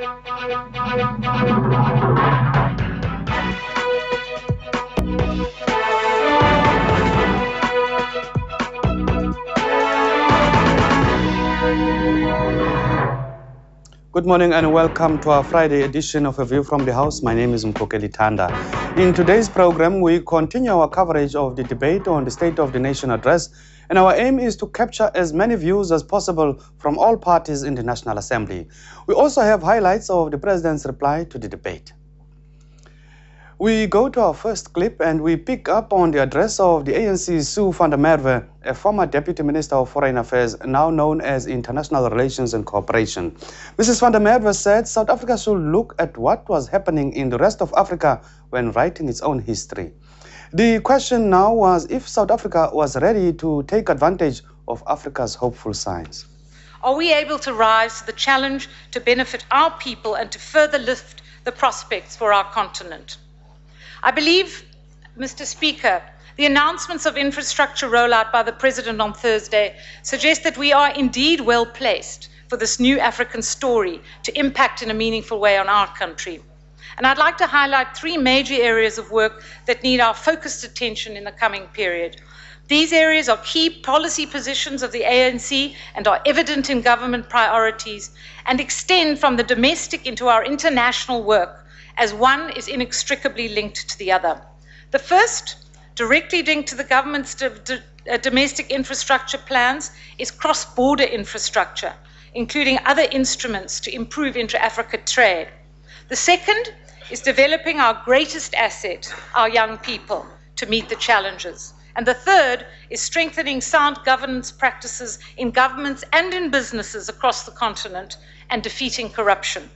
Good morning and welcome to our Friday edition of A View from the House. My name is Mkokeli Tanda. In today's program, we continue our coverage of the debate on the State of the Nation address, and our aim is to capture as many views as possible from all parties in the National Assembly. We also have highlights of the President's reply to the debate. We go to our first clip and we pick up on the address of the ANC's Sue van der Merwe, a former Deputy Minister of Foreign Affairs, now known as International Relations and Cooperation. Mrs. van der Merwe said South Africa should look at what was happening in the rest of Africa when writing its own history. The question now was if South Africa was ready to take advantage of Africa's hopeful signs. Are we able to rise to the challenge to benefit our people and to further lift the prospects for our continent? I believe, Mr. Speaker, the announcements of infrastructure rollout by the President on Thursday suggest that we are indeed well placed for this new African story to impact in a meaningful way on our country. And I'd like to highlight three major areas of work that need our focused attention in the coming period. These areas are key policy positions of the ANC and are evident in government priorities and extend from the domestic into our international work, as one is inextricably linked to the other. The first, directly linked to the government's domestic infrastructure plans, is cross-border infrastructure, including other instruments to improve intra-Africa trade. The second is developing our greatest asset, our young people, to meet the challenges. And the third is strengthening sound governance practices in governments and in businesses across the continent and defeating corruption.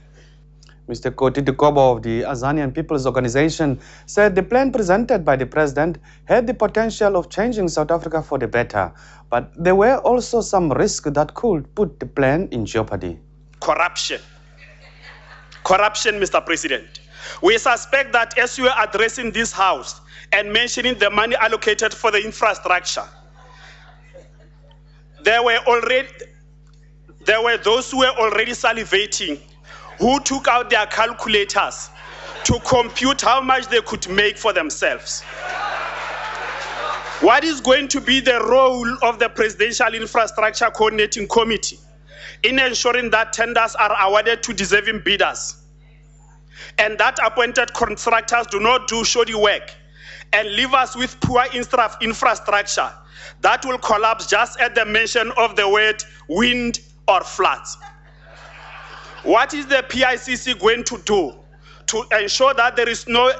Mr. Koti Dukobo of the Azanian People's Organization said the plan presented by the President had the potential of changing South Africa for the better, but there were also some risks that could put the plan in jeopardy. Corruption. Corruption, Mr. President. We suspect that as you are addressing this House and mentioning the money allocated for the infrastructure, there were those who were already salivating, who took out their calculators to compute how much they could make for themselves. What is going to be the role of the Presidential Infrastructure Coordinating Committee in ensuring that tenders are awarded to deserving bidders and that appointed contractors do not do shoddy work and leave us with poor infrastructure that will collapse just at the mention of the word wind or floods? What is the PICC going to do to ensure that there is no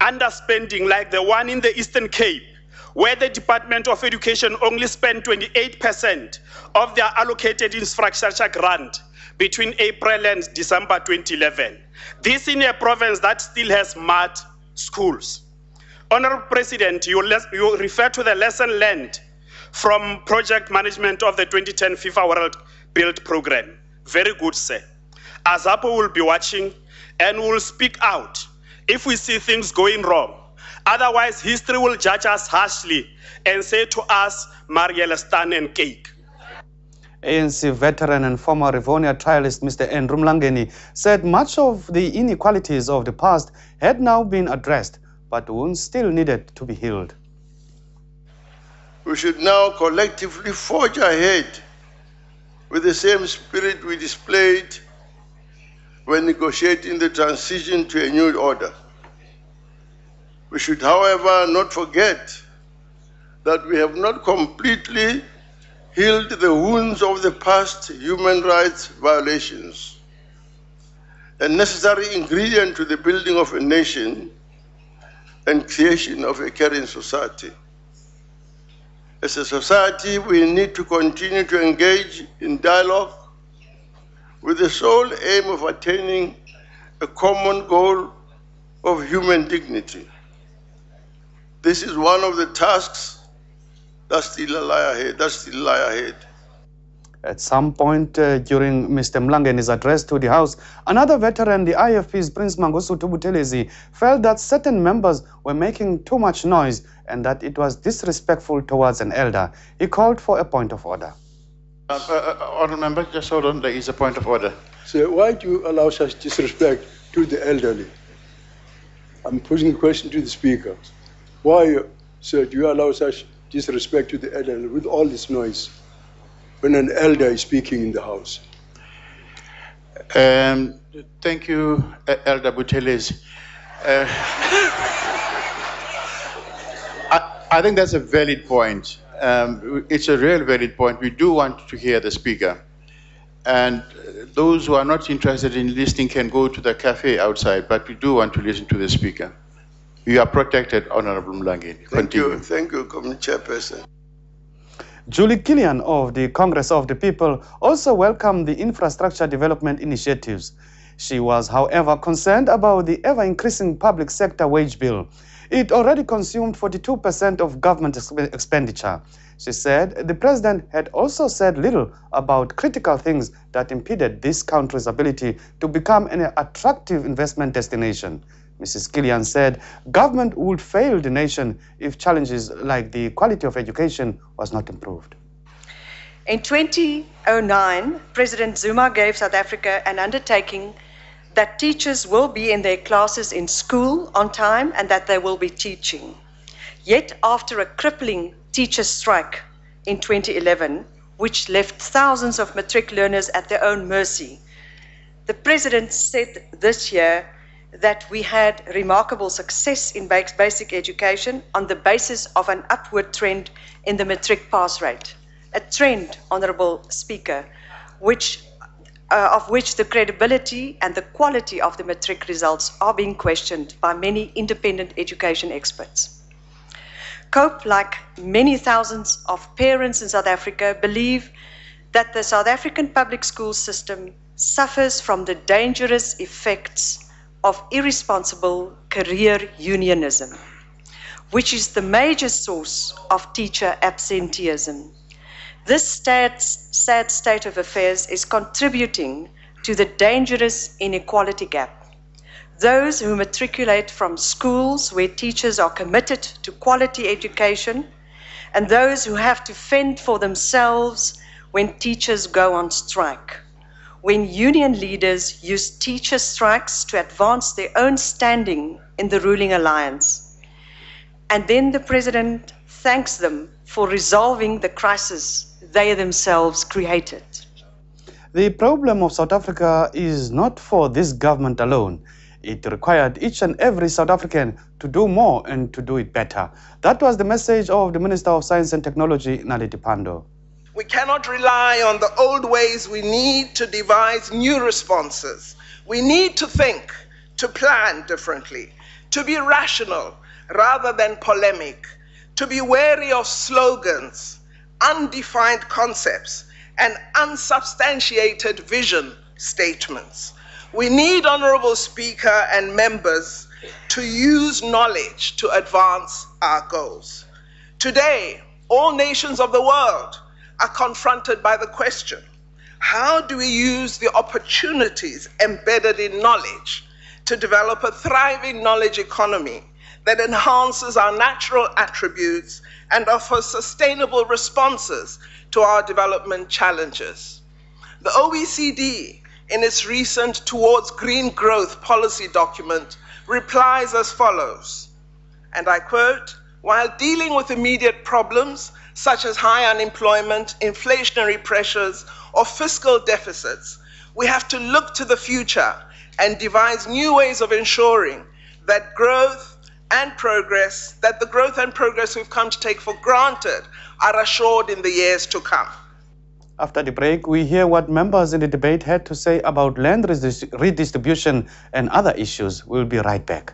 underspending like the one in the Eastern Cape, where the Department of Education only spent 28% of their allocated infrastructure grant between April and December 2011? This in a province that still has mud schools. Honorable President, you refer to the lesson learned from project management of the 2010 FIFA World Build Program. Very good, sir. Azapo will be watching and will speak out if we see things going wrong. Otherwise, history will judge us harshly and say to us, Marielle Stan and cake. ANC veteran and former Rivonia trialist Mr. Andrew Mlangeni said much of the inequalities of the past had now been addressed, but wounds still needed to be healed. We should now collectively forge ahead with the same spirit we displayed when negotiating the transition to a new order. We should, however, not forget that we have not completely healed the wounds of the past human rights violations, a necessary ingredient to the building of a nation and creation of a caring society. As a society, we need to continue to engage in dialogue with the sole aim of attaining a common goal of human dignity. This is one of the tasks that still lie ahead. At some point during Mr. Mlangeni's address to the House, another veteran, the IFP's Prince Mangosuthu Buthelezi, felt that certain members were making too much noise and that it was disrespectful towards an elder. He called for a point of order. Honourable Member, just hold on, there is a point of order. So why do you allow such disrespect to the elderly? I'm posing a question to the Speaker. Why, sir, do you allow such disrespect to the elderly with all this noise when an elder is speaking in the House? Thank you, Elder Buteles. I think that's a valid point. It's a real valid point. We do want to hear the Speaker. And those who are not interested in listening can go to the cafe outside, but we do want to listen to the Speaker. You are protected, Honorable Mlangeni. Continue. Thank you, Chairperson. Julie Killian of the Congress of the People also welcomed the infrastructure development initiatives. She was, however, concerned about the ever-increasing public sector wage bill. It already consumed 42% of government expenditure. She said the president had also said little about critical things that impeded this country's ability to become an attractive investment destination. Mrs. Killian said government would fail the nation if challenges like the quality of education was not improved. In 2009, President Zuma gave South Africa an undertaking that teachers will be in their classes in school on time and that they will be teaching. Yet after a crippling teacher strike in 2011, which left thousands of matric learners at their own mercy, the president said this year that we had remarkable success in basic education on the basis of an upward trend in the matric pass rate. A trend, Honourable Speaker, of which the credibility and the quality of the matric results are being questioned by many independent education experts. COPE, like many thousands of parents in South Africa, believe that the South African public school system suffers from the dangerous effects of irresponsible career unionism, which is the major source of teacher absenteeism. This sad state of affairs is contributing to the dangerous inequality gap. Those who matriculate from schools where teachers are committed to quality education, and those who have to fend for themselves when teachers go on strike. When union leaders use teacher strikes to advance their own standing in the ruling alliance. And then the president thanks them for resolving the crisis they themselves created. The problem of South Africa is not for this government alone. It required each and every South African to do more and to do it better. That was the message of the Minister of Science and Technology, Naledi Pandor. We cannot rely on the old ways. We need to devise new responses. We need to think, to plan differently, to be rational rather than polemic, to be wary of slogans, undefined concepts, and unsubstantiated vision statements. We need, Honorable Speaker and members, to use knowledge to advance our goals. Today, all nations of the world are confronted by the question, how do we use the opportunities embedded in knowledge to develop a thriving knowledge economy that enhances our natural attributes and offers sustainable responses to our development challenges? The OECD, in its recent Towards Green Growth policy document, replies as follows, and I quote, while dealing with immediate problems such as high unemployment, inflationary pressures, or fiscal deficits, we have to look to the future and devise new ways of ensuring that the growth and progress we've come to take for granted are assured in the years to come. After the break, we hear what members in the debate had to say about land redistribution and other issues. We'll be right back.